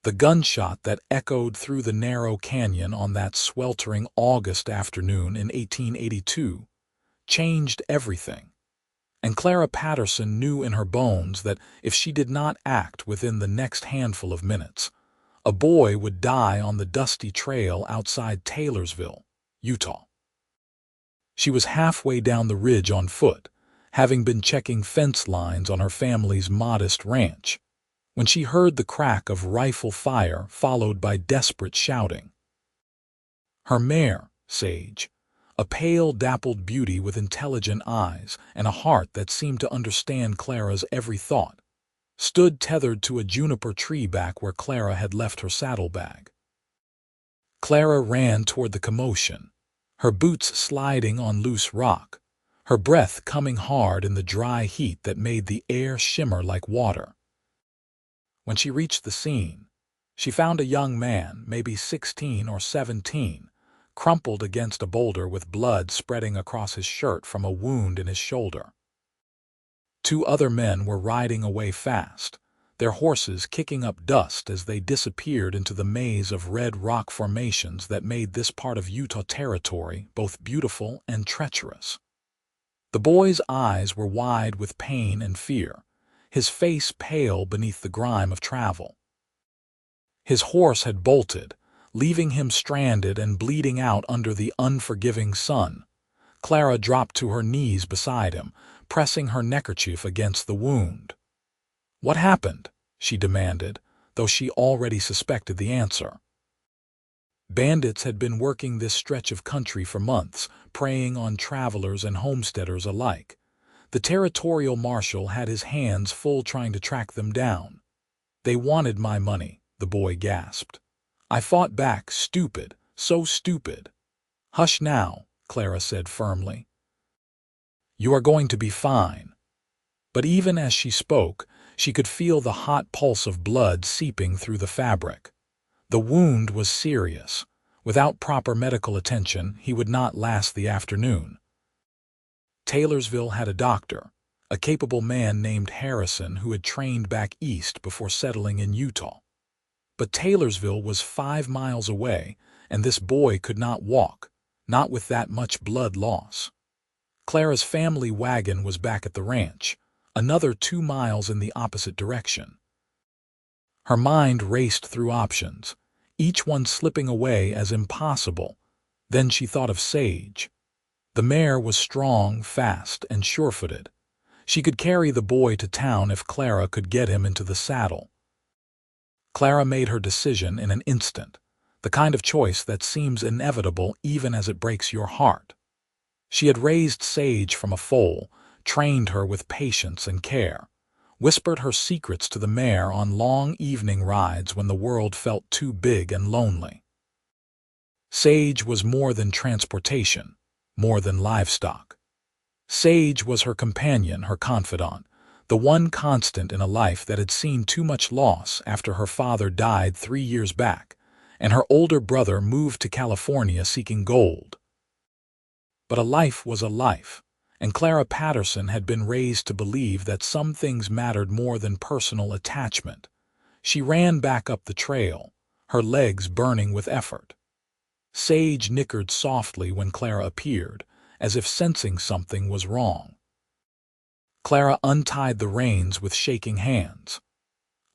The gunshot that echoed through the narrow canyon on that sweltering August afternoon in 1882 changed everything. And Clara Patterson knew in her bones that if she did not act within the next handful of minutes, a boy would die on the dusty trail outside Taylorsville, Utah. She was halfway down the ridge on foot, having been checking fence lines on her family's modest ranch, when she heard the crack of rifle fire followed by desperate shouting. Her mare, Sage, a pale, dappled beauty with intelligent eyes and a heart that seemed to understand Clara's every thought, stood tethered to a juniper tree back where Clara had left her saddlebag. Clara ran toward the commotion, her boots sliding on loose rock, her breath coming hard in the dry heat that made the air shimmer like water. When she reached the scene, she found a young man, maybe 16 or 17, crumpled against a boulder with blood spreading across his shirt from a wound in his shoulder. Two other men were riding away fast, their horses kicking up dust as they disappeared into the maze of red rock formations that made this part of Utah territory both beautiful and treacherous. The boy's eyes were wide with pain and fear, his face pale beneath the grime of travel. His horse had bolted, leaving him stranded and bleeding out under the unforgiving sun. Clara dropped to her knees beside him, pressing her neckerchief against the wound. "What happened?" she demanded, though she already suspected the answer. Bandits had been working this stretch of country for months, preying on travelers and homesteaders alike. The territorial marshal had his hands full trying to track them down. "They wanted my money," the boy gasped. "I fought back, stupid, so stupid." "Hush now," Clara said firmly. "You are going to be fine." But even as she spoke, she could feel the hot pulse of blood seeping through the fabric. The wound was serious. Without proper medical attention, he would not last the afternoon. Taylorsville had a doctor, a capable man named Harrison who had trained back east before settling in Utah. But Taylorsville was 5 miles away, and this boy could not walk, not with that much blood loss. Clara's family wagon was back at the ranch, another 2 miles in the opposite direction. Her mind raced through options, each one slipping away as impossible. Then she thought of Sage. The mare was strong, fast, and sure-footed. She could carry the boy to town if Clara could get him into the saddle. Clara made her decision in an instant, the kind of choice that seems inevitable even as it breaks your heart. She had raised Sage from a foal, trained her with patience and care, whispered her secrets to the mare on long evening rides when the world felt too big and lonely. Sage was more than transportation, more than livestock. Sage was her companion, her confidant, the one constant in a life that had seen too much loss after her father died 3 years back, and her older brother moved to California seeking gold. But a life was a life, and Clara Patterson had been raised to believe that some things mattered more than personal attachment. She ran back up the trail, her legs burning with effort. Sage nickered softly when Clara appeared, as if sensing something was wrong. Clara untied the reins with shaking hands.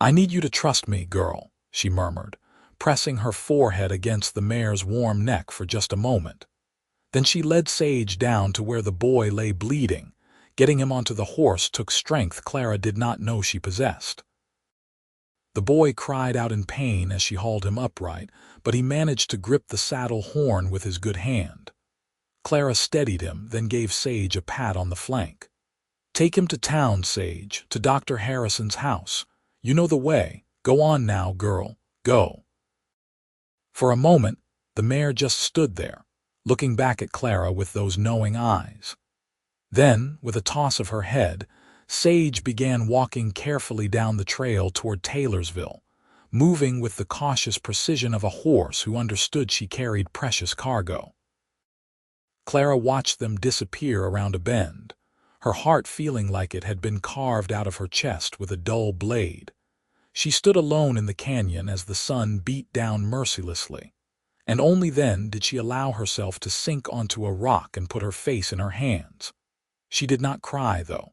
"I need you to trust me, girl," she murmured, pressing her forehead against the mare's warm neck for just a moment. Then she led Sage down to where the boy lay bleeding. Getting him onto the horse took strength Clara did not know she possessed. The boy cried out in pain as she hauled him upright, but he managed to grip the saddle horn with his good hand. Clara steadied him, then gave Sage a pat on the flank. "Take him to town, Sage, to Dr. Harrison's house. You know the way. Go on now, girl, go." For a moment, the mare just stood there, looking back at Clara with those knowing eyes. Then, with a toss of her head, Sage began walking carefully down the trail toward Taylorsville, moving with the cautious precision of a horse who understood she carried precious cargo. Clara watched them disappear around a bend, her heart feeling like it had been carved out of her chest with a dull blade. She stood alone in the canyon as the sun beat down mercilessly, and only then did she allow herself to sink onto a rock and put her face in her hands. She did not cry, though.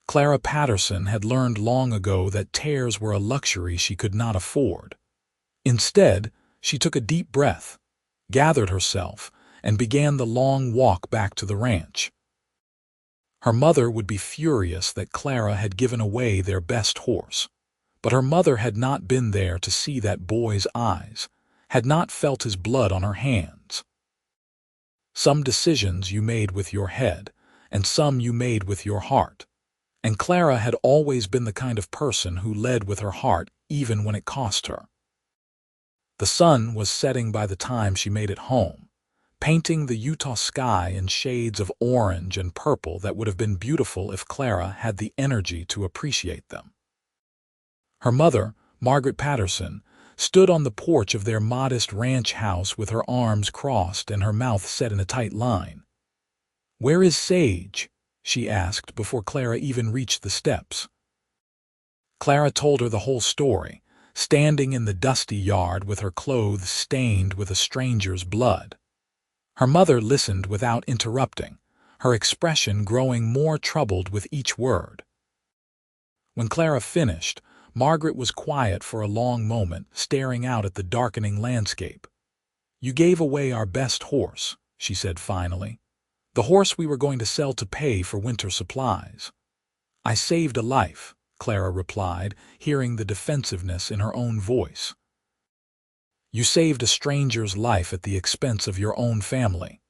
Clara Patterson had learned long ago that tears were a luxury she could not afford. Instead, she took a deep breath, gathered herself, and began the long walk back to the ranch. Her mother would be furious that Clara had given away their best horse, but her mother had not been there to see that boy's eyes, had not felt his blood on her hands. Some decisions you made with your head, and some you made with your heart. And Clara had always been the kind of person who led with her heart even when it cost her. The sun was setting by the time she made it home, painting the Utah sky in shades of orange and purple that would have been beautiful if Clara had the energy to appreciate them. Her mother, Margaret Patterson, stood on the porch of their modest ranch house with her arms crossed and her mouth set in a tight line. "Where is Sage?" she asked before Clara even reached the steps. Clara told her the whole story, standing in the dusty yard with her clothes stained with a stranger's blood. Her mother listened without interrupting, her expression growing more troubled with each word. When Clara finished, Margaret was quiet for a long moment, staring out at the darkening landscape. "You gave away our best horse," she said finally. "The horse we were going to sell to pay for winter supplies." "I saved a life," Clara replied, hearing the defensiveness in her own voice. "You saved a stranger's life at the expense of your own family."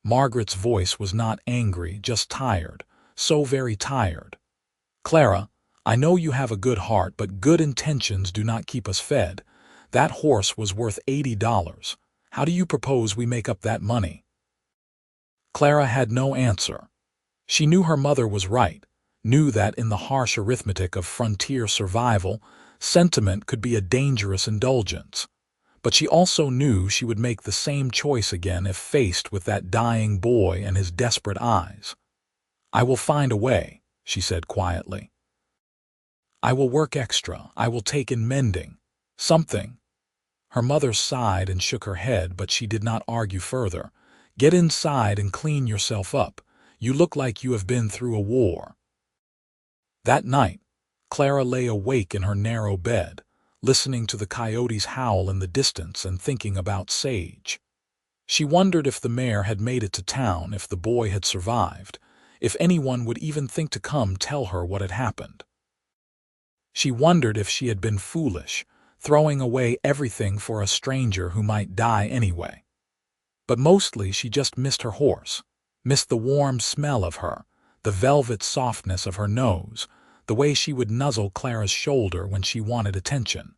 Margaret's voice was not angry, just tired, so very tired. "Clara, I know you have a good heart, but good intentions do not keep us fed. That horse was worth $80. How do you propose we make up that money?" Clara had no answer. She knew her mother was right, knew that in the harsh arithmetic of frontier survival, sentiment could be a dangerous indulgence. But she also knew she would make the same choice again if faced with that dying boy and his desperate eyes. "I will find a way," she said quietly. "I will work extra. I will take in mending. Something." Her mother sighed and shook her head, but she did not argue further. "Get inside and clean yourself up. You look like you have been through a war." That night, Clara lay awake in her narrow bed, listening to the coyotes howl in the distance and thinking about Sage. She wondered if the mare had made it to town, if the boy had survived, if anyone would even think to come tell her what had happened. She wondered if she had been foolish, throwing away everything for a stranger who might die anyway. But mostly she just missed her horse, missed the warm smell of her, the velvet softness of her nose, the way she would nuzzle Clara's shoulder when she wanted attention.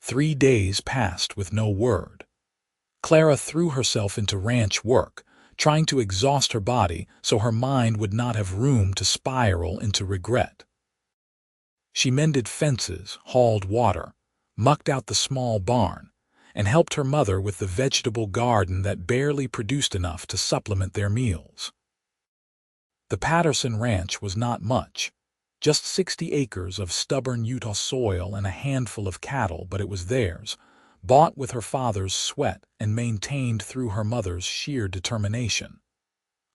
3 days passed with no word. Clara threw herself into ranch work, trying to exhaust her body so her mind would not have room to spiral into regret. She mended fences, hauled water, mucked out the small barn, and helped her mother with the vegetable garden that barely produced enough to supplement their meals. The Patterson ranch was not much, just 60 acres of stubborn Utah soil and a handful of cattle, but it was theirs, bought with her father's sweat and maintained through her mother's sheer determination.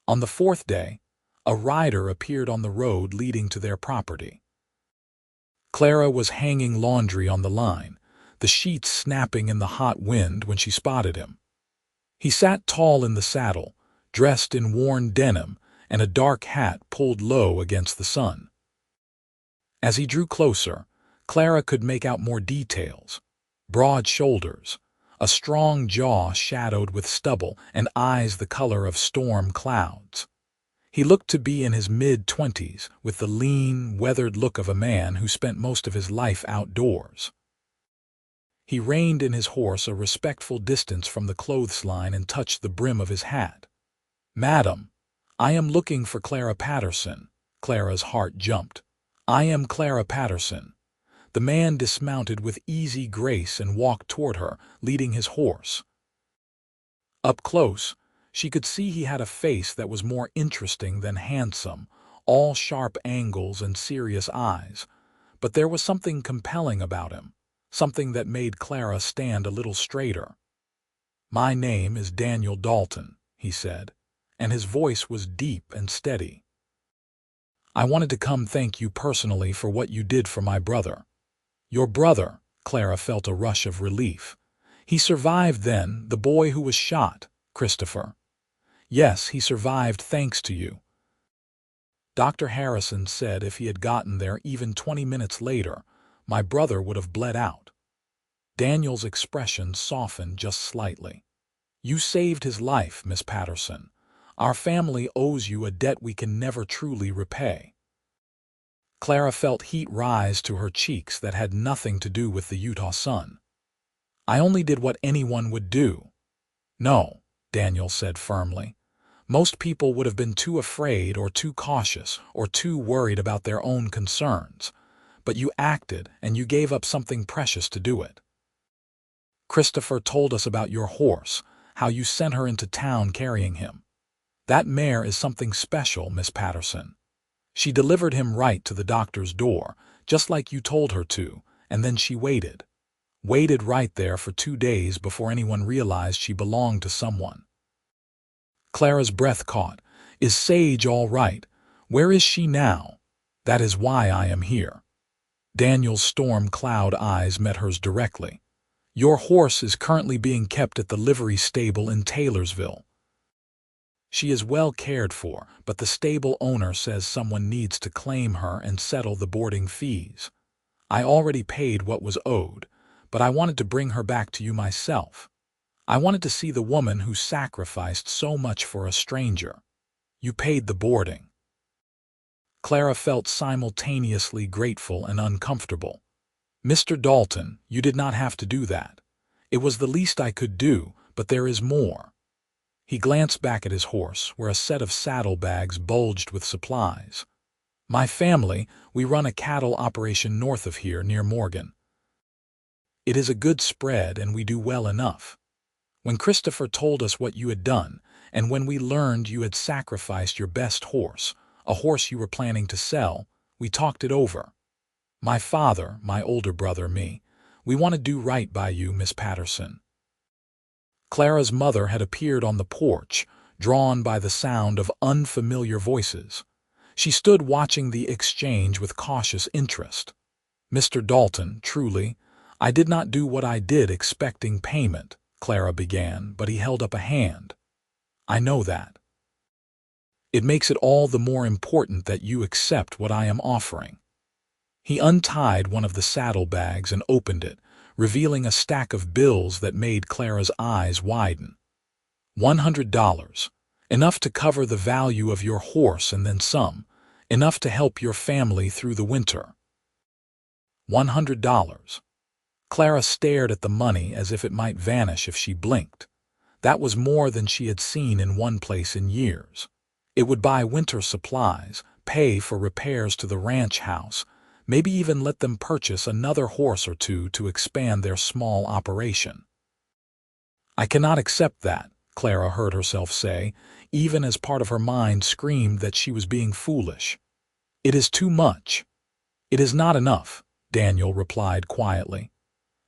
On the 4th day, a rider appeared on the road leading to their property. Clara was hanging laundry on the line, the sheets snapping in the hot wind when she spotted him. He sat tall in the saddle, dressed in worn denim and a dark hat pulled low against the sun. As he drew closer, Clara could make out more details: broad shoulders, a strong jaw shadowed with stubble, and eyes the color of storm clouds. He looked to be in his mid-20s, with the lean, weathered look of a man who spent most of his life outdoors. He reined in his horse a respectful distance from the clothesline and touched the brim of his hat. "Madam, I am looking for Clara Patterson." Clara's heart jumped. "I am Clara Patterson." The man dismounted with easy grace and walked toward her, leading his horse. Up close, she could see he had a face that was more interesting than handsome, all sharp angles and serious eyes. but there was something compelling about him, something that made Clara stand a little straighter. "My name is Daniel Dalton," he said, and his voice was deep and steady. "I wanted to come thank you personally for what you did for my brother." "Your brother?" Clara felt a rush of relief. "He survived then, the boy who was shot, Christopher?" "Yes, he survived thanks to you." Dr. Harrison said if he had gotten there even 20 minutes later, my brother would have bled out. Daniel's expression softened just slightly. "You saved his life, Miss Patterson. Our family owes you a debt we can never truly repay." Clara felt heat rise to her cheeks that had nothing to do with the Utah sun. "I only did what anyone would do." "No," Daniel said firmly. "Most people would have been too afraid or too cautious or too worried about their own concerns. But you acted, and you gave up something precious to do it. Christopher told us about your horse, how you sent her into town carrying him. That mare is something special, Miss Patterson. She delivered him right to the doctor's door, just like you told her to, and then she waited. Waited right there for 2 days before anyone realized she belonged to someone." Clara's breath caught. "Is Sage all right? Where is she now?" "That is why I am here." Daniel's storm cloud eyes met hers directly. "Your horse is currently being kept at the livery stable in Taylorsville. She is well cared for, but the stable owner says someone needs to claim her and settle the boarding fees. I already paid what was owed, but I wanted to bring her back to you myself. I wanted to see the woman who sacrificed so much for a stranger. You paid the boarding." Clara felt simultaneously grateful and uncomfortable. "Mr. Dalton, you did not have to do that. It was the least I could do, but there is more." He glanced back at his horse, where a set of saddlebags bulged with supplies. "My family, we run a cattle operation north of here near Morgan. It is a good spread and we do well enough. When Christopher told us what you had done, and when we learned you had sacrificed your best horse, a horse you were planning to sell, we talked it over. My father, my older brother, me, we want to do right by you, Miss Patterson." Clara's mother had appeared on the porch, drawn by the sound of unfamiliar voices. She stood watching the exchange with cautious interest. "Mr. Dalton, truly, I did not do what I did expecting payment," Clara began, but he held up a hand. "I know that. It makes it all the more important that you accept what I am offering." He untied one of the saddlebags and opened it, revealing a stack of bills that made Clara's eyes widen. $100. Enough to cover the value of your horse and then some. Enough to help your family through the winter. $100. Clara stared at the money as if it might vanish if she blinked. That was more than she had seen in one place in years. It would buy winter supplies, pay for repairs to the ranch house, maybe even let them purchase another horse or two to expand their small operation. "I cannot accept that," Clara heard herself say, even as part of her mind screamed that she was being foolish. "It is too much." "It is not enough," Daniel replied quietly.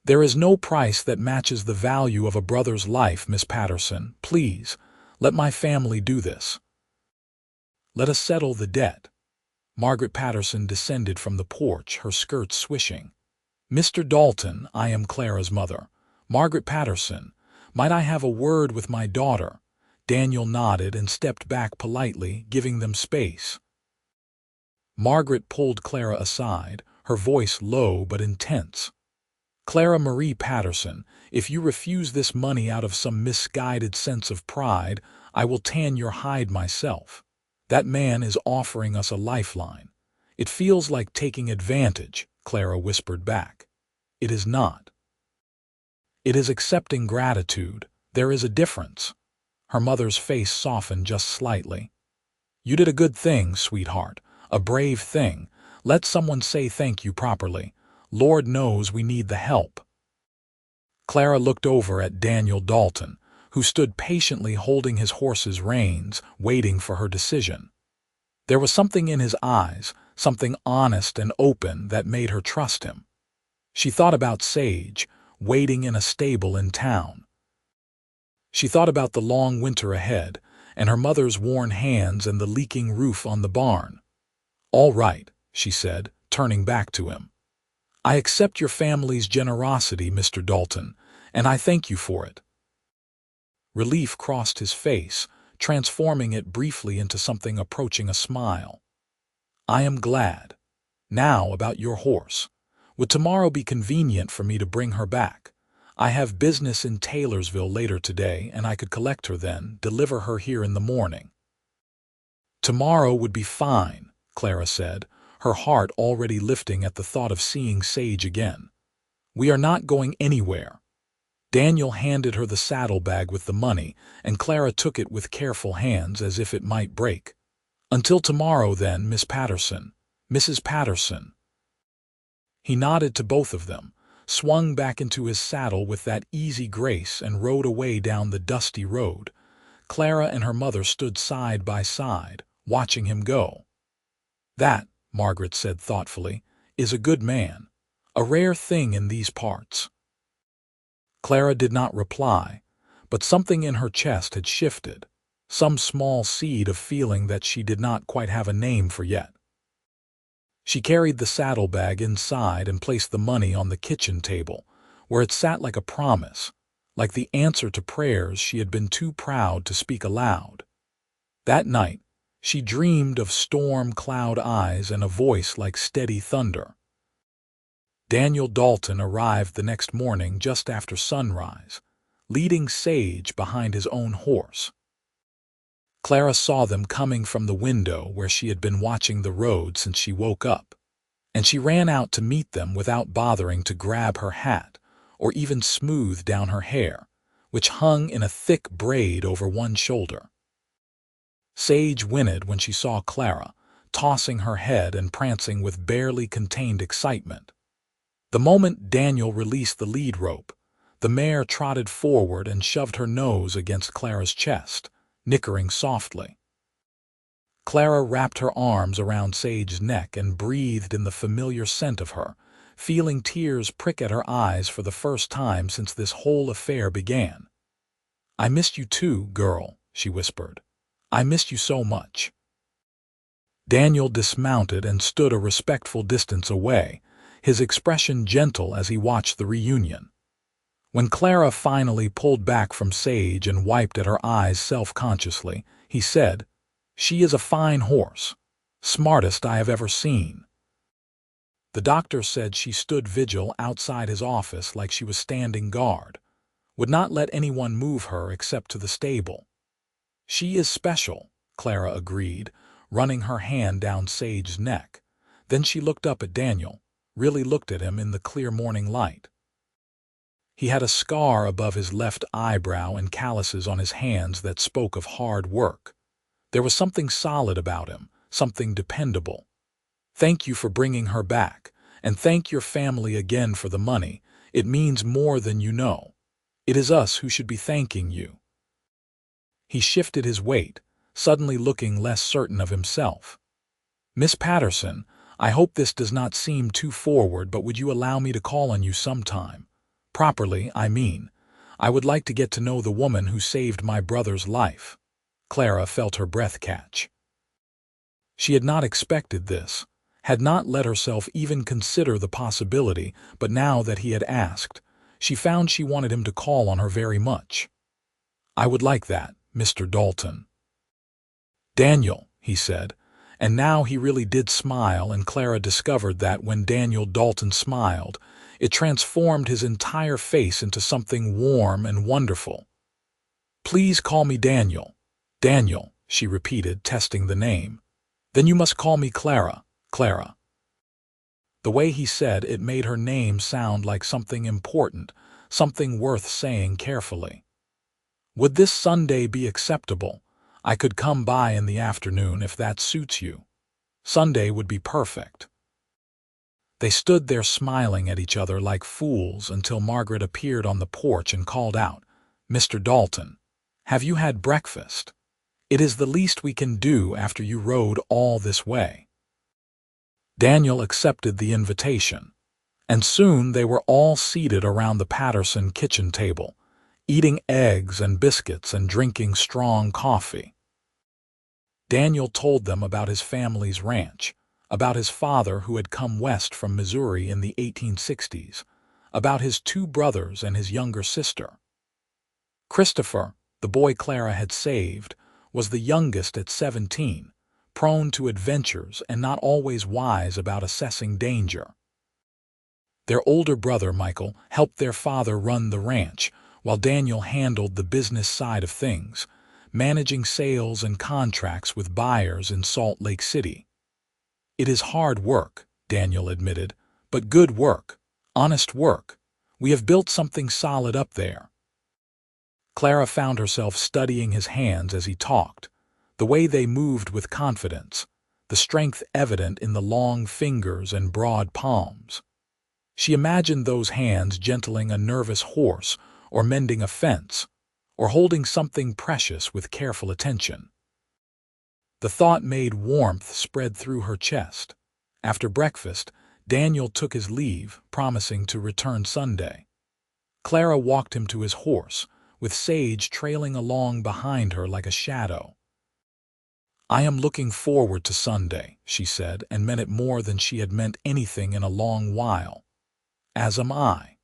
"There is no price that matches the value of a brother's life, Miss Patterson. Please, let my family do this. Let us settle the debt." Margaret Patterson descended from the porch, her skirts swishing. "Mr. Dalton, I am Clara's mother. Margaret Patterson. Might I have a word with my daughter?" Daniel nodded and stepped back politely, giving them space. Margaret pulled Clara aside, her voice low but intense. "Clara Marie Patterson, if you refuse this money out of some misguided sense of pride, I will tan your hide myself. That man is offering us a lifeline. It feels like taking advantage," Clara whispered back. "It is not. It is accepting gratitude. There is a difference." Her mother's face softened just slightly. "You did a good thing, sweetheart, a brave thing. Let someone say thank you properly. Lord knows we need the help." Clara looked over at Daniel Dalton, who stood patiently holding his horse's reins, waiting for her decision. There was something in his eyes, something honest and open that made her trust him. She thought about Sage, waiting in a stable in town. She thought about the long winter ahead, and her mother's worn hands and the leaking roof on the barn. "All right," she said, turning back to him. "I accept your family's generosity, Mr. Dalton, and I thank you for it." Relief crossed his face, transforming it briefly into something approaching a smile. "I am glad. Now about your horse. Would tomorrow be convenient for me to bring her back? I have business in Taylorsville later today, and I could collect her then, deliver her here in the morning." "Tomorrow would be fine," Clara said, her heart already lifting at the thought of seeing Sage again. "We are not going anywhere." Daniel handed her the saddlebag with the money, and Clara took it with careful hands as if it might break. "Until tomorrow, then, Miss Patterson. Mrs. Patterson." He nodded to both of them, swung back into his saddle with that easy grace, and rode away down the dusty road. Clara and her mother stood side by side, watching him go. "That," Margaret said thoughtfully, "is a good man. A rare thing in these parts." Clara did not reply, but something in her chest had shifted, some small seed of feeling that she did not quite have a name for yet. She carried the saddlebag inside and placed the money on the kitchen table, where it sat like a promise, like the answer to prayers she had been too proud to speak aloud. That night, she dreamed of storm-cloud eyes and a voice like steady thunder. Daniel Dalton arrived the next morning just after sunrise, leading Sage behind his own horse. Clara saw them coming from the window where she had been watching the road since she woke up, and she ran out to meet them without bothering to grab her hat or even smooth down her hair, which hung in a thick braid over one shoulder. Sage whinnied when she saw Clara, tossing her head and prancing with barely contained excitement. The moment Daniel released the lead rope, the mare trotted forward and shoved her nose against Clara's chest, nickering softly. Clara wrapped her arms around Sage's neck and breathed in the familiar scent of her, feeling tears prick at her eyes for the first time since this whole affair began. "I missed you too, girl," she whispered. "I missed you so much." Daniel dismounted and stood a respectful distance away, his expression gentle as he watched the reunion. When Clara finally pulled back from Sage and wiped at her eyes self-consciously, he said, "She is a fine horse, smartest I have ever seen." The doctor said she stood vigil outside his office like she was standing guard, would not let anyone move her except to the stable. "She is special," Clara agreed, running her hand down Sage's neck. Then she looked up at Daniel, really looked at him in the clear morning light. He had a scar above his left eyebrow and calluses on his hands that spoke of hard work. There was something solid about him, something dependable. "Thank you for bringing her back, and thank your family again for the money. It means more than you know. It is us who should be thanking you." He shifted his weight, suddenly looking less certain of himself. "Miss Patterson, I hope this does not seem too forward, but would you allow me to call on you sometime? Properly, I mean. I would like to get to know the woman who saved my brother's life." Clara felt her breath catch. She had not expected this, had not let herself even consider the possibility, but now that he had asked, she found she wanted him to call on her very much. "I would like that, Mr. Dalton." "Daniel," he said, and now he really did smile, and Clara discovered that when Daniel Dalton smiled, it transformed his entire face into something warm and wonderful. "Please call me Daniel." "Daniel," she repeated, testing the name. "Then you must call me Clara, Clara." The way he said it made her name sound like something important, something worth saying carefully. "Would this Sunday be acceptable? I could come by in the afternoon if that suits you. Sunday would be perfect." They stood there smiling at each other like fools until Margaret appeared on the porch and called out, "Mr. Dalton, have you had breakfast? It is the least we can do after you rode all this way." Daniel accepted the invitation, and soon they were all seated around the Patterson kitchen table, eating eggs and biscuits and drinking strong coffee. Daniel told them about his family's ranch, about his father who had come west from Missouri in the 1860s, about his two brothers and his younger sister. Christopher, the boy Clara had saved, was the youngest at 17, prone to adventures and not always wise about assessing danger. Their older brother, Michael, helped their father run the ranch, while Daniel handled the business side of things, managing sales and contracts with buyers in Salt Lake City. "It is hard work," Daniel admitted, "but good work, honest work. We have built something solid up there." Clara found herself studying his hands as he talked, the way they moved with confidence, the strength evident in the long fingers and broad palms. She imagined those hands gentling a nervous horse or mending a fence, or holding something precious with careful attention. The thought made warmth spread through her chest. After breakfast, Daniel took his leave, promising to return Sunday. Clara walked him to his horse, with Sage trailing along behind her like a shadow. "I am looking forward to Sunday," she said, and meant it more than she had meant anything in a long while. "As am I."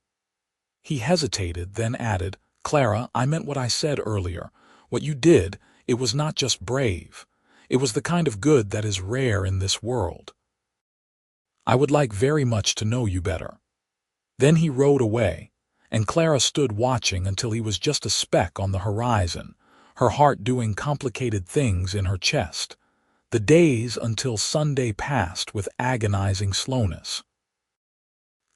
He hesitated, then added, "Clara, I meant what I said earlier. What you did, it was not just brave. It was the kind of good that is rare in this world. I would like very much to know you better." Then he rode away, and Clara stood watching until he was just a speck on the horizon, her heart doing complicated things in her chest. The days until Sunday passed with agonizing slowness.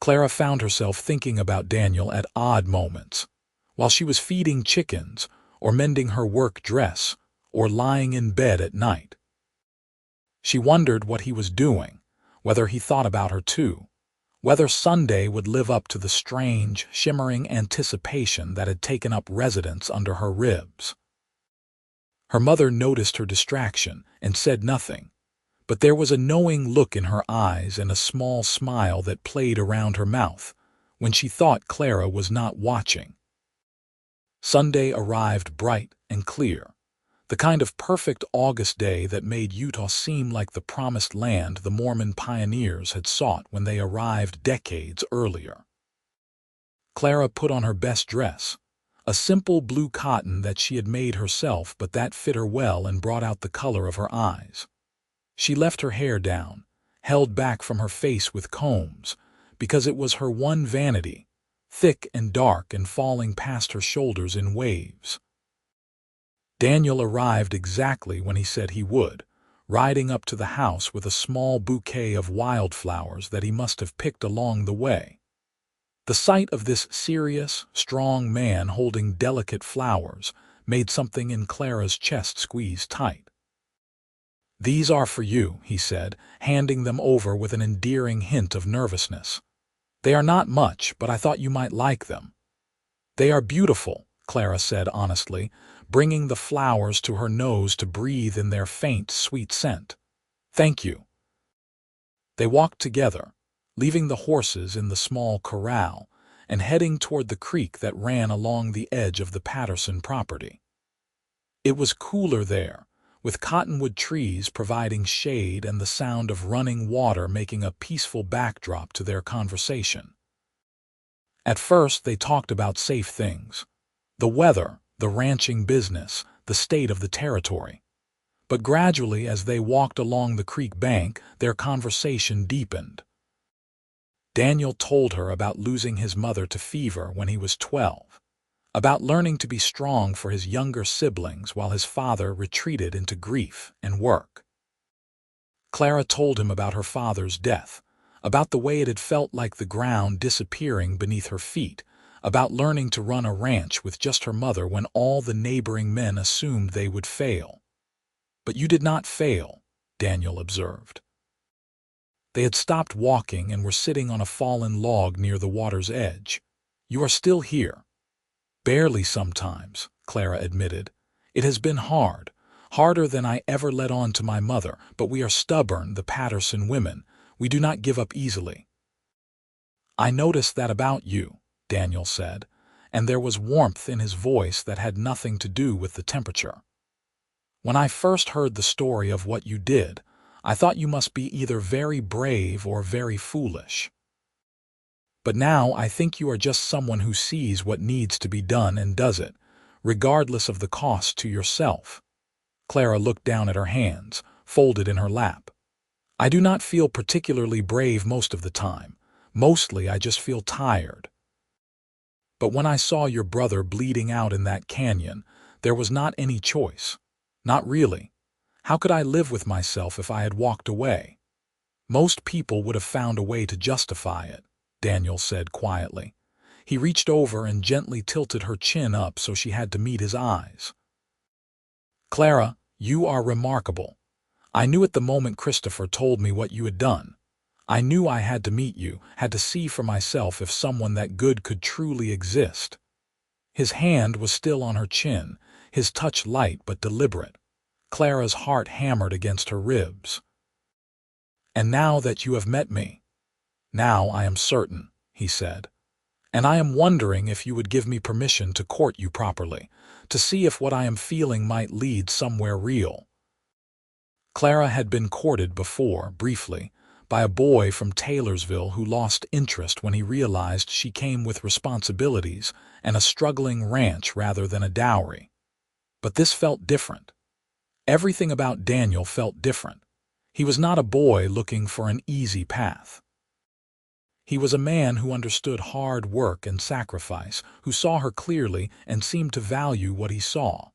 Clara found herself thinking about Daniel at odd moments, while she was feeding chickens, or mending her work dress, or lying in bed at night. She wondered what he was doing, whether he thought about her too, whether Sunday would live up to the strange, shimmering anticipation that had taken up residence under her ribs. Her mother noticed her distraction and said nothing, but there was a knowing look in her eyes and a small smile that played around her mouth when she thought Clara was not watching. Sunday arrived bright and clear, the kind of perfect August day that made Utah seem like the promised land the Mormon pioneers had sought when they arrived decades earlier. Clara put on her best dress, a simple blue cotton that she had made herself, but that fit her well and brought out the color of her eyes. She left her hair down, held back from her face with combs, because it was her one vanity, thick and dark and falling past her shoulders in waves. Daniel arrived exactly when he said he would, riding up to the house with a small bouquet of wildflowers that he must have picked along the way. The sight of this serious, strong man holding delicate flowers made something in Clara's chest squeeze tight. "These are for you," he said, handing them over with an endearing hint of nervousness. "They are not much, but I thought you might like them." "They are beautiful," Clara said honestly, bringing the flowers to her nose to breathe in their faint, sweet scent. "Thank you." They walked together, leaving the horses in the small corral and heading toward the creek that ran along the edge of the Patterson property. It was cooler there, with cottonwood trees providing shade and the sound of running water making a peaceful backdrop to their conversation. At first they talked about safe things: the weather, the ranching business, the state of the territory. But gradually, as they walked along the creek bank, their conversation deepened. Daniel told her about losing his mother to fever when he was 12, about learning to be strong for his younger siblings while his father retreated into grief and work. Clara told him about her father's death, about the way it had felt like the ground disappearing beneath her feet, about learning to run a ranch with just her mother when all the neighboring men assumed they would fail. "But you did not fail," Daniel observed. They had stopped walking and were sitting on a fallen log near the water's edge. "You are still here." "Barely sometimes," Clara admitted. "It has been hard, harder than I ever let on to my mother, but we are stubborn, the Patterson women. We do not give up easily. I noticed that about you, Daniel said, and there was warmth in his voice that had nothing to do with the temperature. When I first heard the story of what you did, I thought you must be either very brave or very foolish. But now I think you are just someone who sees what needs to be done and does it, regardless of the cost to yourself. Clara looked down at her hands, folded in her lap. I do not feel particularly brave most of the time. Mostly I just feel tired. But when I saw your brother bleeding out in that canyon, there was not any choice. Not really. How could I live with myself if I had walked away? Most people would have found a way to justify it, Daniel said quietly. He reached over and gently tilted her chin up so she had to meet his eyes. Clara, you are remarkable. I knew at the moment Christopher told me what you had done. I knew I had to meet you, had to see for myself if someone that good could truly exist. His hand was still on her chin, his touch light but deliberate. Clara's heart hammered against her ribs. And now that you have met me, now I am certain, he said. And I am wondering if you would give me permission to court you properly, to see if what I am feeling might lead somewhere real. Clara had been courted before, briefly, by a boy from Taylorsville who lost interest when he realized she came with responsibilities and a struggling ranch rather than a dowry. But this felt different. Everything about Daniel felt different. He was not a boy looking for an easy path. He was a man who understood hard work and sacrifice, who saw her clearly and seemed to value what he saw.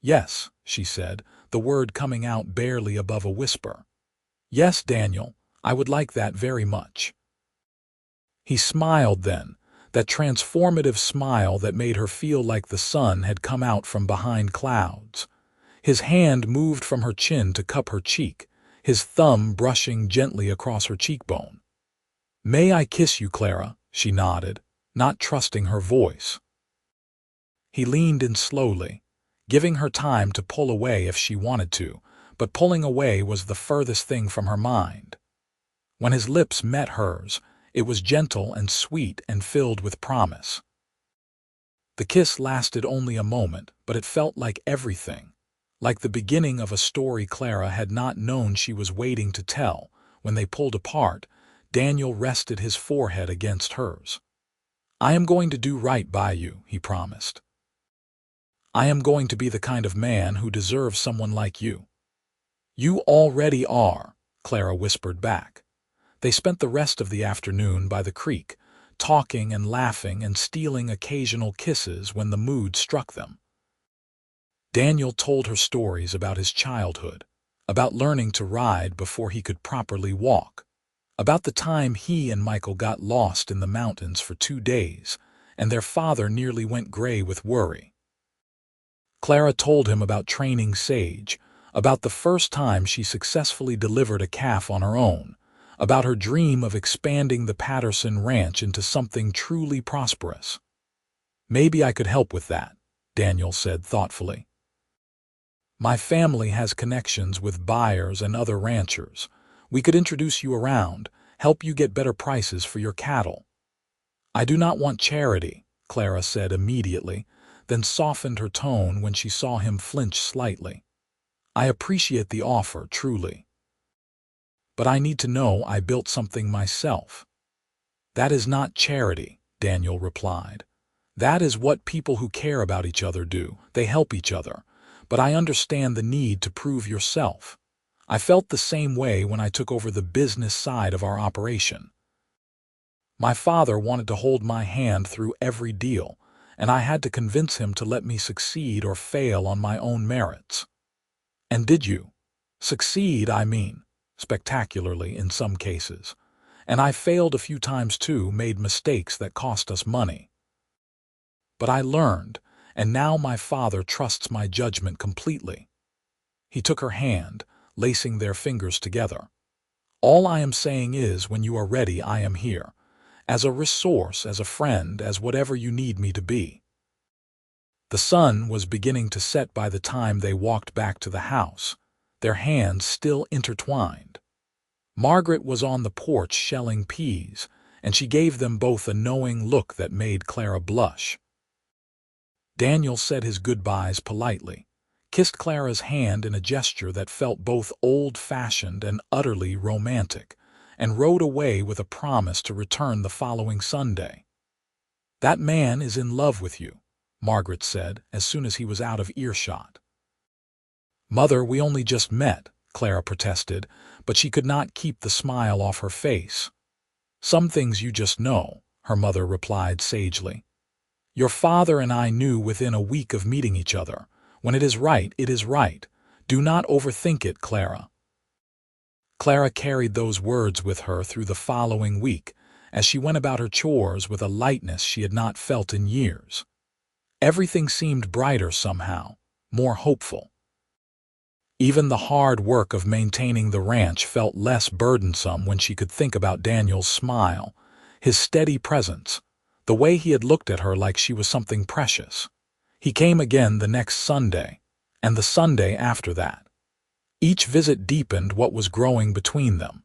Yes, she said, the word coming out barely above a whisper. Yes, Daniel, I would like that very much. He smiled then, that transformative smile that made her feel like the sun had come out from behind clouds. His hand moved from her chin to cup her cheek, his thumb brushing gently across her cheekbone. May I kiss you, Clara? She nodded, not trusting her voice. He leaned in slowly, giving her time to pull away if she wanted to, but pulling away was the furthest thing from her mind. When his lips met hers, it was gentle and sweet and filled with promise. The kiss lasted only a moment, but it felt like everything, like the beginning of a story Clara had not known she was waiting to tell. When they pulled apart, Daniel rested his forehead against hers. I am going to do right by you, he promised. I am going to be the kind of man who deserves someone like you. You already are, Clara whispered back. They spent the rest of the afternoon by the creek, talking and laughing and stealing occasional kisses when the mood struck them. Daniel told her stories about his childhood, about learning to ride before he could properly walk, about the time he and Michael got lost in the mountains for 2 days, and their father nearly went gray with worry. Clara told him about training Sage, about the first time she successfully delivered a calf on her own, about her dream of expanding the Patterson ranch into something truly prosperous. Maybe I could help with that, Daniel said thoughtfully. My family has connections with buyers and other ranchers. We could introduce you around, help you get better prices for your cattle. I do not want charity, Clara said immediately, then softened her tone when she saw him flinch slightly. I appreciate the offer, truly. But I need to know I built something myself. That is not charity, Daniel replied. That is what people who care about each other do. They help each other. But I understand the need to prove yourself. I felt the same way when I took over the business side of our operation. My father wanted to hold my hand through every deal, and I had to convince him to let me succeed or fail on my own merits. And did you? Succeed, I mean, spectacularly in some cases. And I failed a few times too, made mistakes that cost us money. But I learned, and now my father trusts my judgment completely. He took her hand, lacing their fingers together. All I am saying is, when you are ready, I am here. As a resource, as a friend, as whatever you need me to be. The sun was beginning to set by the time they walked back to the house, their hands still intertwined. Margaret was on the porch shelling peas, and she gave them both a knowing look that made Clara blush. Daniel said his goodbyes politely, kissed Clara's hand in a gesture that felt both old-fashioned and utterly romantic, and rode away with a promise to return the following Sunday. "That man is in love with you," Margaret said as soon as he was out of earshot. "Mother, we only just met," Clara protested, but she could not keep the smile off her face. "Some things you just know," her mother replied sagely. "Your father and I knew within a week of meeting each other. When it is right, it is right. Do not overthink it, Clara." Clara carried those words with her through the following week, as she went about her chores with a lightness she had not felt in years. Everything seemed brighter somehow, more hopeful. Even the hard work of maintaining the ranch felt less burdensome when she could think about Daniel's smile, his steady presence, the way he had looked at her like she was something precious. He came again the next Sunday, and the Sunday after that. Each visit deepened what was growing between them.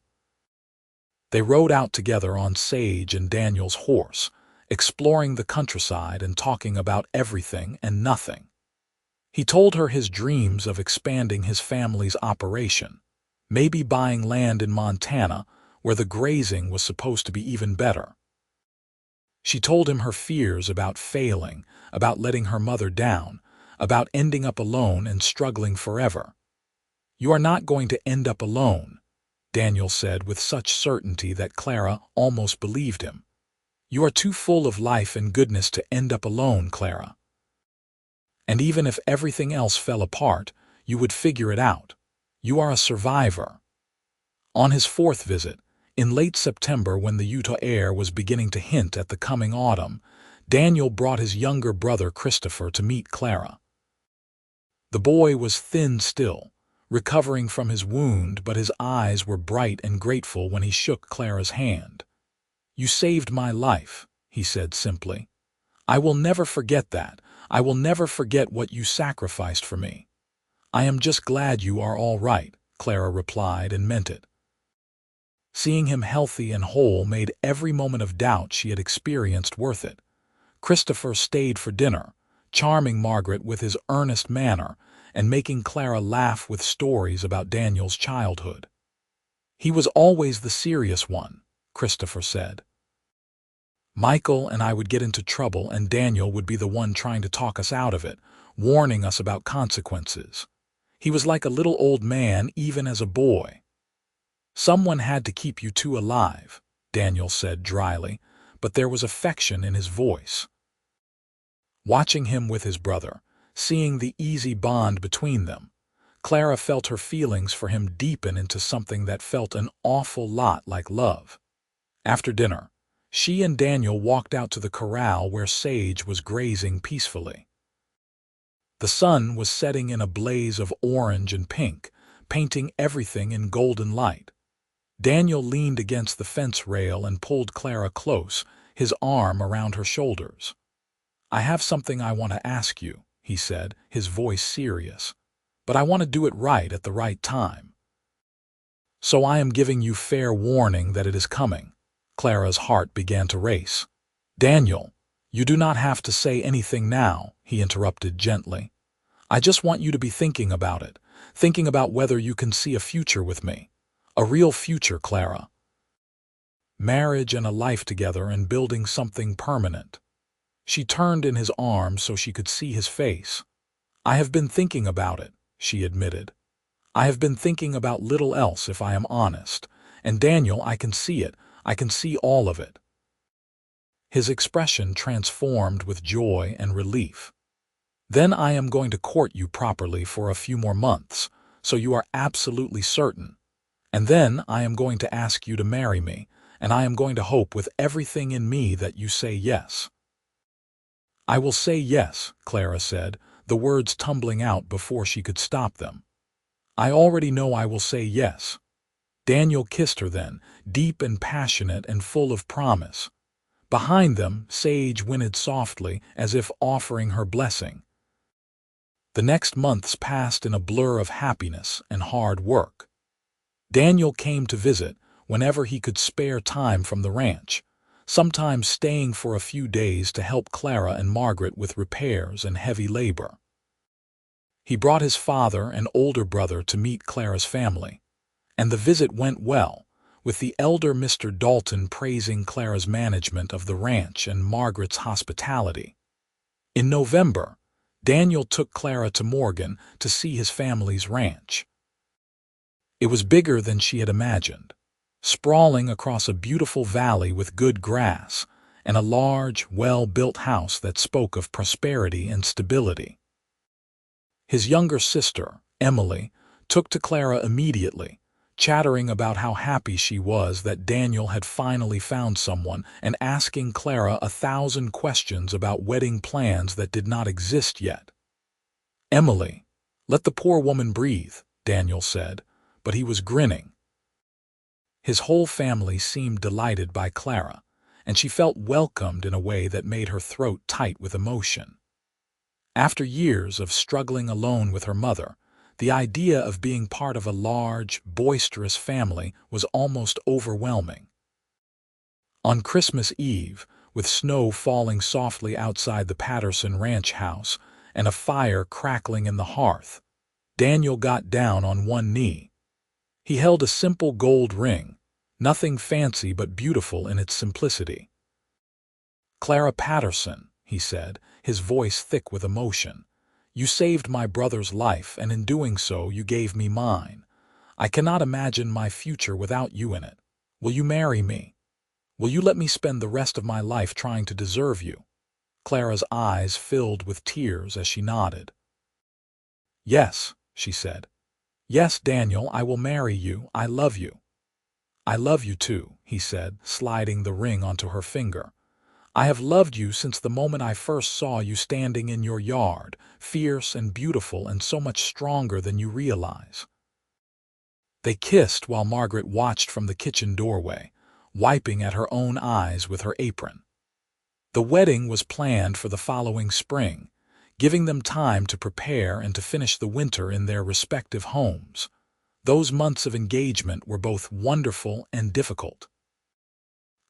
They rode out together on Sage and Daniel's horse, exploring the countryside and talking about everything and nothing. He told her his dreams of expanding his family's operation, maybe buying land in Montana where the grazing was supposed to be even better. She told him her fears about failing, about letting her mother down, about ending up alone and struggling forever. "You are not going to end up alone," Daniel said with such certainty that Clara almost believed him. "You are too full of life and goodness to end up alone, Clara. And even if everything else fell apart, you would figure it out. You are a survivor." On his fourth visit, in late September when the Utah air was beginning to hint at the coming autumn, Daniel brought his younger brother Christopher to meet Clara. The boy was thin still, recovering from his wound, but his eyes were bright and grateful when he shook Clara's hand. "You saved my life," he said simply. "I will never forget that. I will never forget what you sacrificed for me." "I am just glad you are all right," Clara replied, and meant it. Seeing him healthy and whole made every moment of doubt she had experienced worth it. Christopher stayed for dinner, charming Margaret with his earnest manner and making Clara laugh with stories about Daniel's childhood. "He was always the serious one," Christopher said. "Michael and I would get into trouble and Daniel would be the one trying to talk us out of it, warning us about consequences. He was like a little old man even as a boy." "Someone had to keep you two alive," Daniel said dryly, but there was affection in his voice. Watching him with his brother, seeing the easy bond between them, Clara felt her feelings for him deepen into something that felt an awful lot like love. After dinner, she and Daniel walked out to the corral where Sage was grazing peacefully. The sun was setting in a blaze of orange and pink, painting everything in golden light. Daniel leaned against the fence rail and pulled Clara close, his arm around her shoulders. "I have something I want to ask you," he said, his voice serious. "But I want to do it right at the right time. So I am giving you fair warning that it is coming." Clara's heart began to race. "Daniel, you do not have to say anything now," he interrupted gently. "I just want you to be thinking about it, thinking about whether you can see a future with me. A real future, Clara. Marriage and a life together and building something permanent." She turned in his arms so she could see his face. "I have been thinking about it," she admitted. "I have been thinking about little else, if I am honest. And Daniel, I can see it. I can see all of it." His expression transformed with joy and relief. "Then I am going to court you properly for a few more months, so you are absolutely certain. And then I am going to ask you to marry me, and I am going to hope with everything in me that you say yes." "I will say yes," Clara said, the words tumbling out before she could stop them. "I already know I will say yes." Daniel kissed her then, deep and passionate and full of promise. Behind them, Sage whinnied softly, as if offering her blessing. The next months passed in a blur of happiness and hard work. Daniel came to visit whenever he could spare time from the ranch, sometimes staying for a few days to help Clara and Margaret with repairs and heavy labor. He brought his father and older brother to meet Clara's family, and the visit went well, with the elder Mr. Dalton praising Clara's management of the ranch and Margaret's hospitality. In November, Daniel took Clara to Morgan to see his family's ranch. It was bigger than she had imagined, sprawling across a beautiful valley with good grass and a large, well-built house that spoke of prosperity and stability. His younger sister, Emily, took to Clara immediately, chattering about how happy she was that Daniel had finally found someone and asking Clara 1,000 questions about wedding plans that did not exist yet. "Emily, let the poor woman breathe," Daniel said, but he was grinning. His whole family seemed delighted by Clara, and she felt welcomed in a way that made her throat tight with emotion. After years of struggling alone with her mother, the idea of being part of a large, boisterous family was almost overwhelming. On Christmas Eve, with snow falling softly outside the Patterson ranch house and a fire crackling in the hearth, Daniel got down on one knee. He held a simple gold ring, nothing fancy but beautiful in its simplicity. "Clara Patterson," he said, his voice thick with emotion, "you saved my brother's life, and in doing so you gave me mine. I cannot imagine my future without you in it. Will you marry me? Will you let me spend the rest of my life trying to deserve you?" Clara's eyes filled with tears as she nodded. "Yes," she said. "Yes, Daniel, I will marry you. I love you." "I love you too," he said, sliding the ring onto her finger. "I have loved you since the moment I first saw you standing in your yard, fierce and beautiful and so much stronger than you realize." They kissed while Margaret watched from the kitchen doorway, wiping at her own eyes with her apron. The wedding was planned for the following spring, giving them time to prepare and to finish the winter in their respective homes. Those months of engagement were both wonderful and difficult.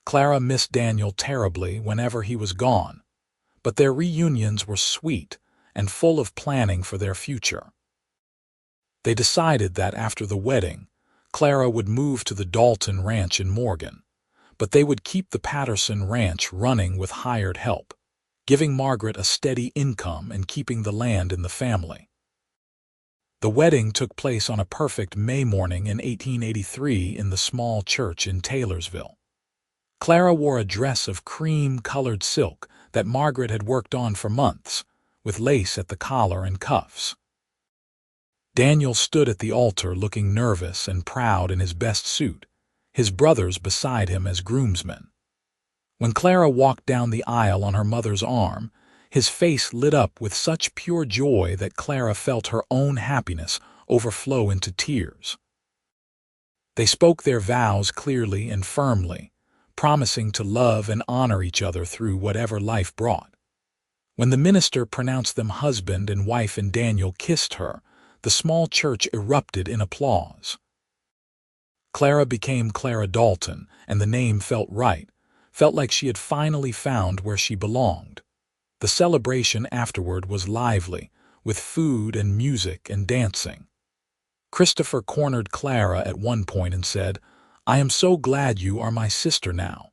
Clara missed Daniel terribly whenever he was gone, but their reunions were sweet and full of planning for their future. They decided that after the wedding, Clara would move to the Dalton Ranch in Morgan, but they would keep the Patterson Ranch running with hired help, giving Margaret a steady income and keeping the land in the family. The wedding took place on a perfect May morning in 1883 in the small church in Taylorsville. Clara wore a dress of cream-colored silk that Margaret had worked on for months, with lace at the collar and cuffs. Daniel stood at the altar looking nervous and proud in his best suit, his brothers beside him as groomsmen. When Clara walked down the aisle on her mother's arm, his face lit up with such pure joy that Clara felt her own happiness overflow into tears. They spoke their vows clearly and firmly, promising to love and honor each other through whatever life brought. When the minister pronounced them husband and wife and Daniel kissed her, the small church erupted in applause. Clara became Clara Dalton, and the name felt right, felt like she had finally found where she belonged. The celebration afterward was lively, with food and music and dancing. Christopher cornered Clara at one point and said, "I am so glad you are my sister now.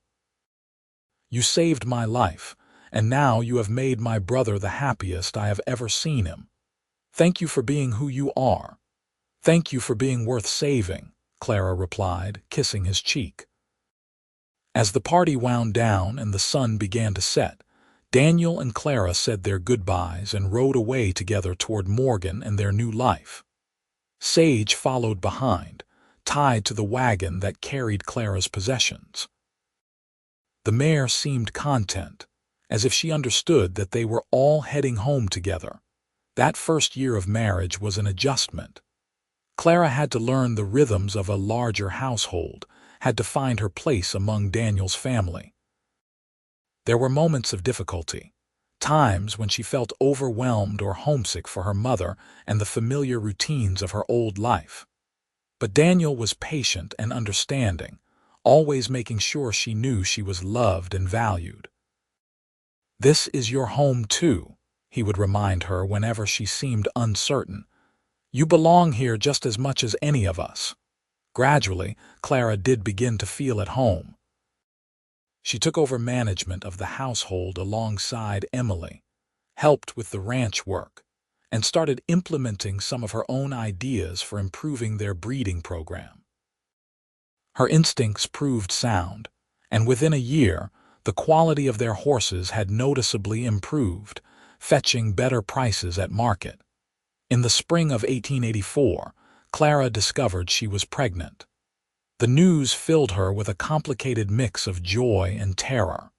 You saved my life, and now you have made my brother the happiest I have ever seen him. Thank you for being who you are. Thank you for being worth saving," Clara replied, kissing his cheek. As the party wound down and the sun began to set, Daniel and Clara said their goodbyes and rode away together toward Morgan and their new life. Sage followed behind, tied to the wagon that carried Clara's possessions. The mare seemed content, as if she understood that they were all heading home together. That first year of marriage was an adjustment. Clara had to learn the rhythms of a larger household, had to find her place among Daniel's family. There were moments of difficulty, times when she felt overwhelmed or homesick for her mother and the familiar routines of her old life. But Daniel was patient and understanding, always making sure she knew she was loved and valued. "This is your home too," he would remind her whenever she seemed uncertain. "You belong here just as much as any of us." Gradually, Clara did begin to feel at home. She took over management of the household alongside Emily, helped with the ranch work, and started implementing some of her own ideas for improving their breeding program. Her instincts proved sound, and within a year, the quality of their horses had noticeably improved, fetching better prices at market. In the spring of 1884, Clara discovered she was pregnant. The news filled her with a complicated mix of joy and terror.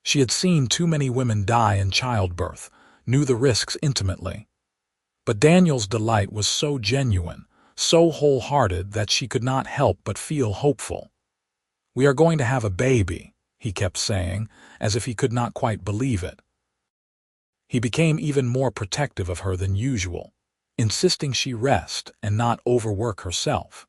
She had seen too many women die in childbirth, knew the risks intimately. But Daniel's delight was so genuine, so wholehearted that she could not help but feel hopeful. "We are going to have a baby," he kept saying, as if he could not quite believe it. He became even more protective of her than usual, insisting she rest and not overwork herself.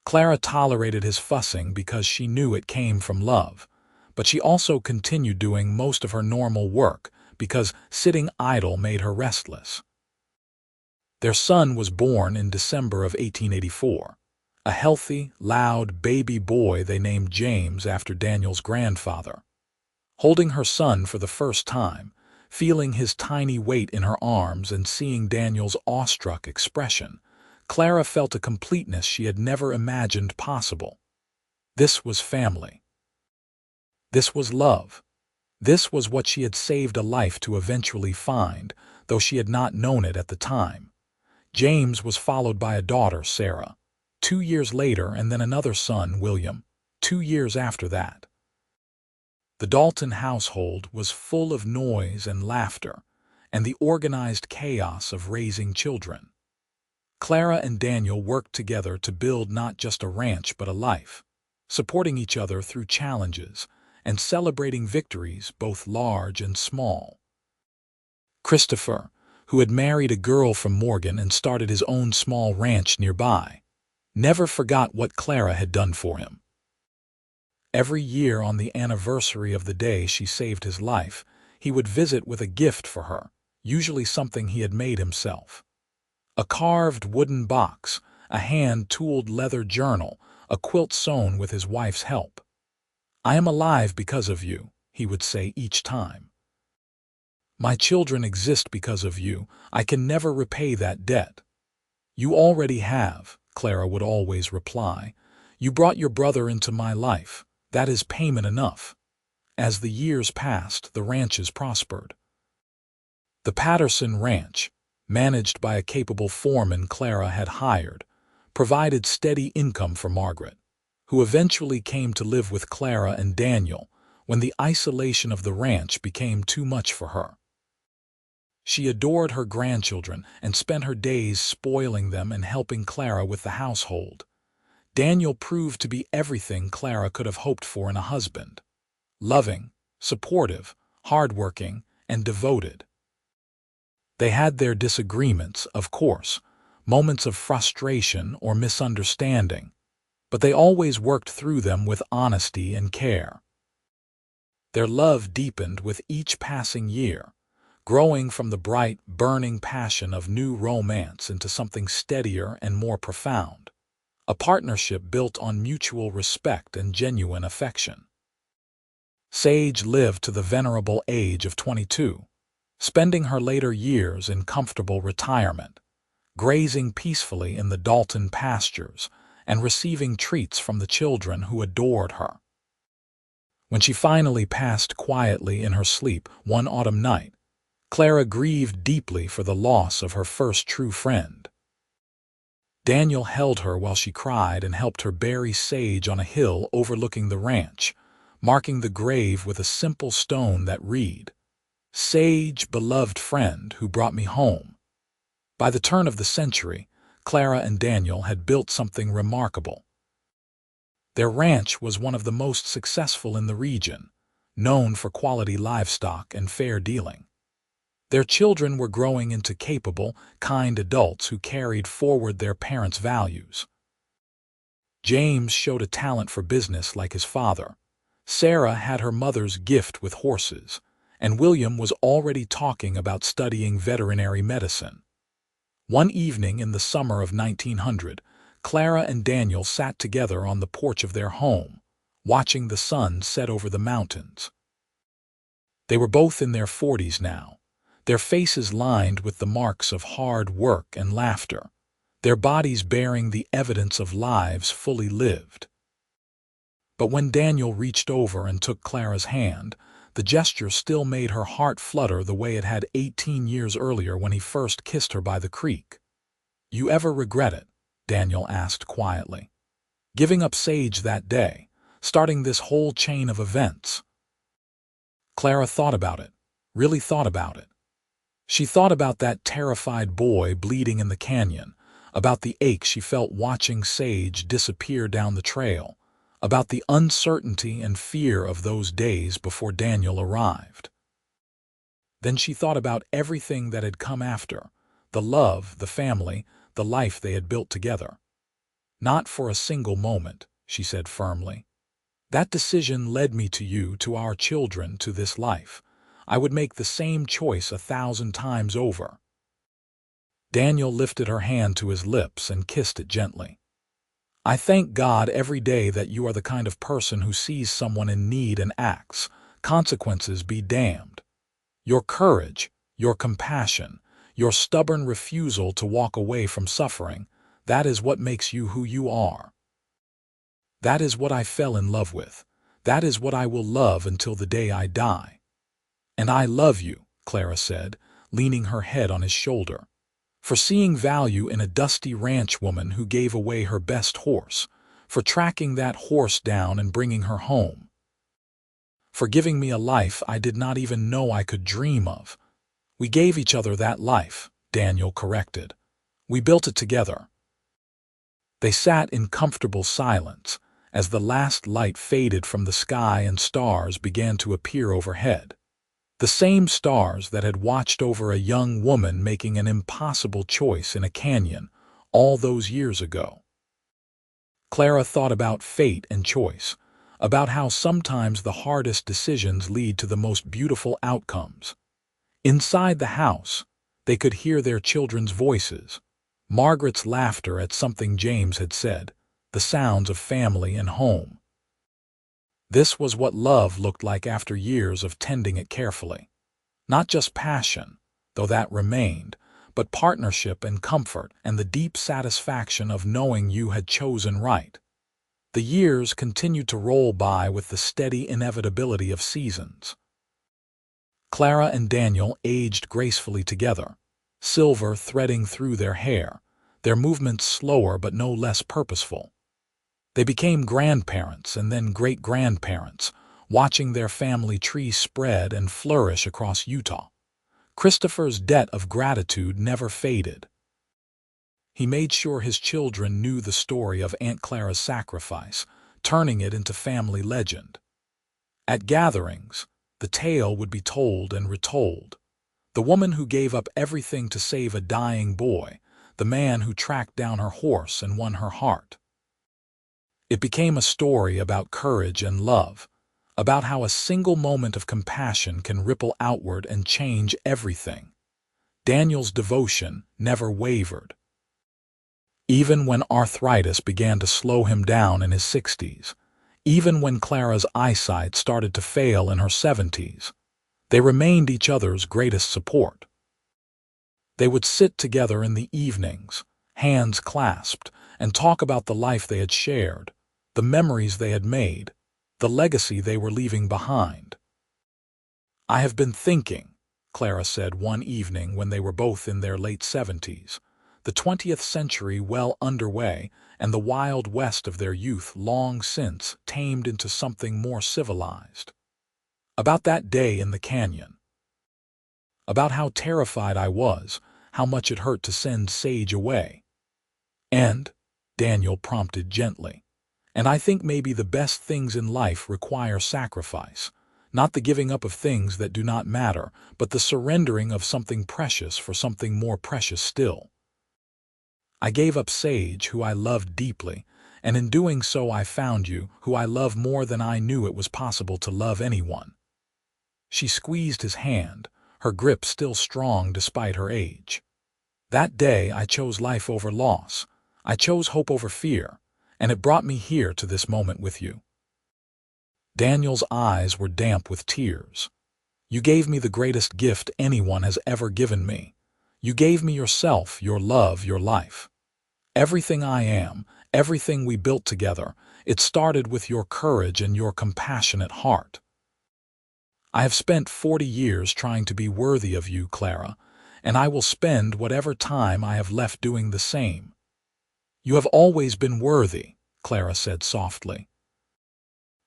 Clara tolerated his fussing because she knew it came from love, but she also continued doing most of her normal work because sitting idle made her restless. Their son was born in December of 1884, a healthy, loud baby boy they named James after Daniel's grandfather. Holding her son for the first time, feeling his tiny weight in her arms and seeing Daniel's awestruck expression, Clara felt a completeness she had never imagined possible. This was family. This was love. This was what she had saved a life to eventually find, though she had not known it at the time. James was followed by a daughter, Sarah, 2 years later, and then another son, William, 2 years after that. The Dalton household was full of noise and laughter, and the organized chaos of raising children. Clara and Daniel worked together to build not just a ranch but a life, supporting each other through challenges and celebrating victories both large and small. Christopher, who had married a girl from Morgan and started his own small ranch nearby, never forgot what Clara had done for him. Every year on the anniversary of the day she saved his life, he would visit with a gift for her, usually something he had made himself. A carved wooden box, a hand-tooled leather journal, a quilt sewn with his wife's help. "I am alive because of you," he would say each time. "My children exist because of you. I can never repay that debt." "You already have," Clara would always reply. "You brought your brother into my life. That is payment enough." As the years passed, the ranches prospered. The Patterson Ranch, managed by a capable foreman Clara had hired, provided steady income for Margaret, who eventually came to live with Clara and Daniel when the isolation of the ranch became too much for her. She adored her grandchildren and spent her days spoiling them and helping Clara with the household. Daniel proved to be everything Clara could have hoped for in a husband: loving, supportive, hardworking, and devoted. They had their disagreements, of course, moments of frustration or misunderstanding, but they always worked through them with honesty and care. Their love deepened with each passing year, growing from the bright, burning passion of new romance into something steadier and more profound, a partnership built on mutual respect and genuine affection. Sage lived to the venerable age of 22, spending her later years in comfortable retirement, grazing peacefully in the Dalton pastures and receiving treats from the children who adored her. When she finally passed quietly in her sleep one autumn night, Clara grieved deeply for the loss of her first true friend. Daniel held her while she cried and helped her bury Sage on a hill overlooking the ranch, marking the grave with a simple stone that read, "Sage, beloved friend who brought me home." By the turn of the century, Clara and Daniel had built something remarkable. Their ranch was one of the most successful in the region, known for quality livestock and fair dealing. Their children were growing into capable, kind adults who carried forward their parents' values. James showed a talent for business like his father. Sarah had her mother's gift with horses, and William was already talking about studying veterinary medicine. One evening in the summer of 1900, Clara and Daniel sat together on the porch of their home, watching the sun set over the mountains. They were both in their 40s now, their faces lined with the marks of hard work and laughter, their bodies bearing the evidence of lives fully lived. But when Daniel reached over and took Clara's hand, the gesture still made her heart flutter the way it had 18 years earlier when he first kissed her by the creek. "You ever regret it?" Daniel asked quietly. "Giving up Sage that day, starting this whole chain of events?" Clara thought about it, really thought about it. She thought about that terrified boy bleeding in the canyon, about the ache she felt watching Sage disappear down the trail, about the uncertainty and fear of those days before Daniel arrived. Then she thought about everything that had come after, the love, the family, the life they had built together. "Not for a single moment," she said firmly. "That decision led me to you, to our children, to this life. I would make the same choice 1,000 times over." Daniel lifted her hand to his lips and kissed it gently. "I thank God every day that you are the kind of person who sees someone in need and acts, consequences be damned. Your courage, your compassion, your stubborn refusal to walk away from suffering, that is what makes you who you are. That is what I fell in love with. That is what I will love until the day I die." "And I love you," Clara said, leaning her head on his shoulder, "for seeing value in a dusty ranch woman who gave away her best horse, for tracking that horse down and bringing her home, for giving me a life I did not even know I could dream of." "We gave each other that life," Daniel corrected. "We built it together." They sat in comfortable silence as the last light faded from the sky and stars began to appear overhead. The same stars that had watched over a young woman making an impossible choice in a canyon all those years ago. Clara thought about fate and choice, about how sometimes the hardest decisions lead to the most beautiful outcomes. Inside the house, they could hear their children's voices, Margaret's laughter at something James had said, the sounds of family and home. This was what love looked like after years of tending it carefully. Not just passion, though that remained, but partnership and comfort and the deep satisfaction of knowing you had chosen right. The years continued to roll by with the steady inevitability of seasons. Clara and Daniel aged gracefully together, silver threading through their hair, their movements slower but no less purposeful. They became grandparents and then great-grandparents, watching their family tree spread and flourish across Utah. Christopher's debt of gratitude never faded. He made sure his children knew the story of Aunt Clara's sacrifice, turning it into family legend. At gatherings, the tale would be told and retold. The woman who gave up everything to save a dying boy, the man who tracked down her horse and won her heart. It became a story about courage and love, about how a single moment of compassion can ripple outward and change everything. Daniel's devotion never wavered. Even when arthritis began to slow him down in his 60s, even when Clara's eyesight started to fail in her 70s, they remained each other's greatest support. They would sit together in the evenings, hands clasped, and talk about the life they had shared, the memories they had made, the legacy they were leaving behind. "I have been thinking," Clara said one evening when they were both in their late 70s, the 20th century well underway and the wild west of their youth long since tamed into something more civilized. "About that day in the canyon. About how terrified I was, how much it hurt to send Sage away. And," Daniel prompted gently, "and I think maybe the best things in life require sacrifice, Not the giving up of things that do not matter, but the surrendering of something precious for something more precious still. I gave up Sage, who I loved deeply, and in doing so I found you, who I love more than I knew it was possible to love anyone. She squeezed his hand, her grip still strong despite her age. That day I chose life over loss. I chose hope over fear, and it brought me here to this moment with you. Daniel's eyes were damp with tears. You gave me the greatest gift anyone has ever given me. You gave me yourself, your love, your life. Everything I am, everything we built together, it started with your courage and your compassionate heart. I have spent 40 years trying to be worthy of you, Clara, and I will spend whatever time I have left doing the same. You have always been worthy, Clara said softly.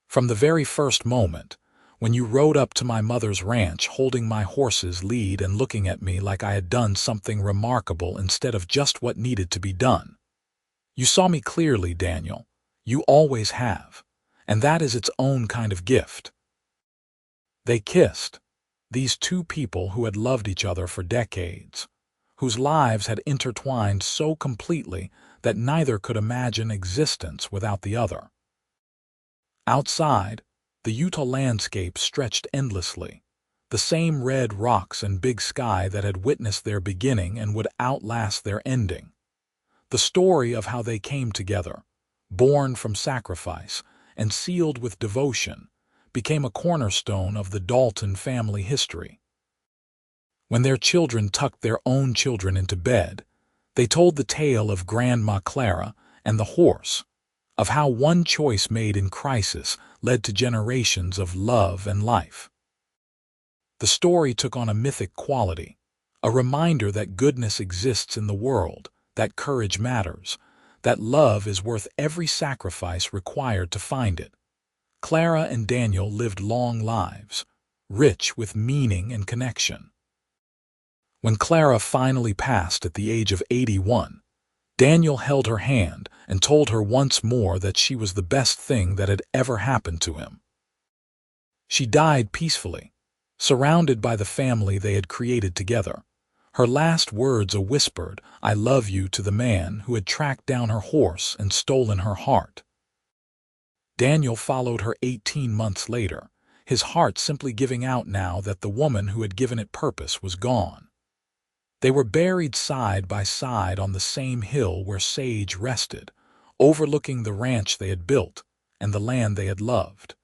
From the very first moment, when you rode up to my mother's ranch holding my horse's lead and looking at me like I had done something remarkable instead of just what needed to be done. You saw me clearly, Daniel. You always have, and that is its own kind of gift. They kissed, these two people who had loved each other for decades, whose lives had intertwined so completely that neither could imagine existence without the other. Outside, the Utah landscape stretched endlessly, the same red rocks and big sky that had witnessed their beginning and would outlast their ending. The story of how they came together, born from sacrifice and sealed with devotion, became a cornerstone of the Dalton family history. When their children tucked their own children into bed, they told the tale of Grandma Clara and the horse, of how one choice made in crisis led to generations of love and life. The story took on a mythic quality, a reminder that goodness exists in the world, that courage matters, that love is worth every sacrifice required to find it. Clara and Daniel lived long lives, rich with meaning and connection. When Clara finally passed at the age of 81, Daniel held her hand and told her once more that she was the best thing that had ever happened to him. She died peacefully, surrounded by the family they had created together, her last words a whispered, "I love you," to the man who had tracked down her horse and stolen her heart. Daniel followed her 18 months later, his heart simply giving out now that the woman who had given it purpose was gone. They were buried side by side on the same hill where Sage rested, overlooking the ranch they had built and the land they had loved.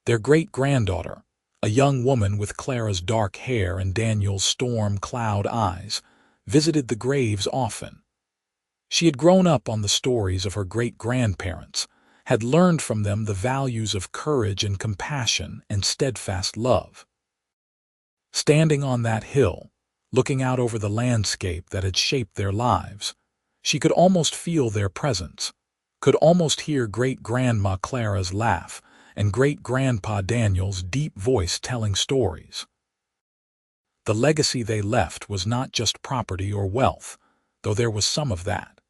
Their great-granddaughter, a young woman with Clara's dark hair and Daniel's storm-cloud eyes, visited the graves often. She had grown up on the stories of her great-grandparents, had learned from them the values of courage and compassion and steadfast love. Standing on that hill, looking out over the landscape that had shaped their lives, she could almost feel their presence, could almost hear great-grandma Clara's laugh and great-grandpa Daniel's deep voice telling stories. The legacy they left was not just property or wealth, though there was some of that.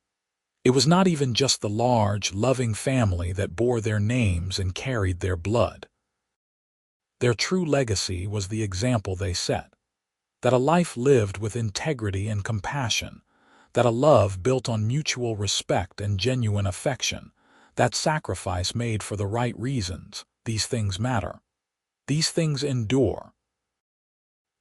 It was not even just the large, loving family that bore their names and carried their blood. Their true legacy was the example they set, that a life lived with integrity and compassion, that a love built on mutual respect and genuine affection, that sacrifice made for the right reasons. These things matter. These things endure.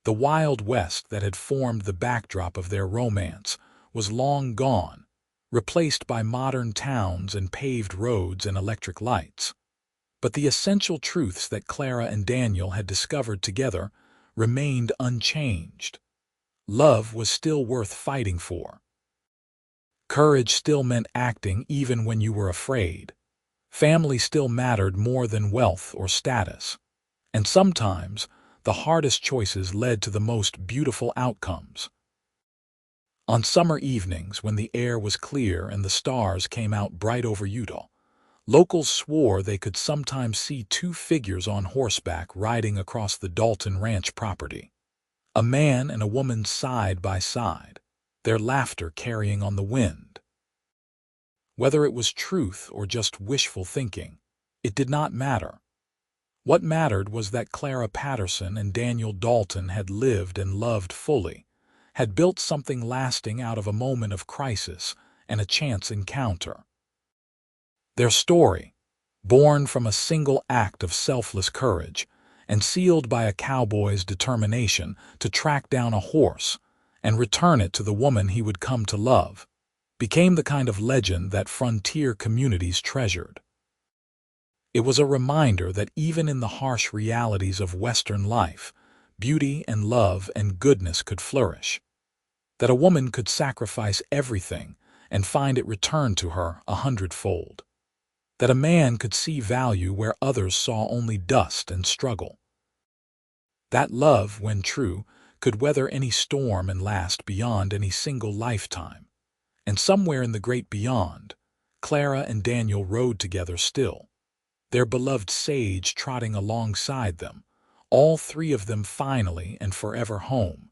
The Wild West that had formed the backdrop of their romance was long gone, replaced by modern towns and paved roads and electric lights. But the essential truths that Clara and Daniel had discovered together remained unchanged. Love was still worth fighting for. Courage still meant acting even when you were afraid. Family still mattered more than wealth or status. And sometimes, the hardest choices led to the most beautiful outcomes. On summer evenings, when the air was clear and the stars came out bright over Utah, locals swore they could sometimes see two figures on horseback riding across the Dalton Ranch property. A man and a woman side by side, their laughter carrying on the wind. Whether it was truth or just wishful thinking, it did not matter. What mattered was that Clara Patterson and Daniel Dalton had lived and loved fully, had built something lasting out of a moment of crisis and a chance encounter. Their story, born from a single act of selfless courage and sealed by a cowboy's determination to track down a horse and return it to the woman he would come to love, became the kind of legend that frontier communities treasured. It was a reminder that even in the harsh realities of Western life, beauty and love and goodness could flourish, that a woman could sacrifice everything and find it returned to her 100-fold, that a man could see value where others saw only dust and struggle. That love, when true, could weather any storm and last beyond any single lifetime. And somewhere in the great beyond, Clara and Daniel rode together still, their beloved sage trotting alongside them, all three of them finally and forever home,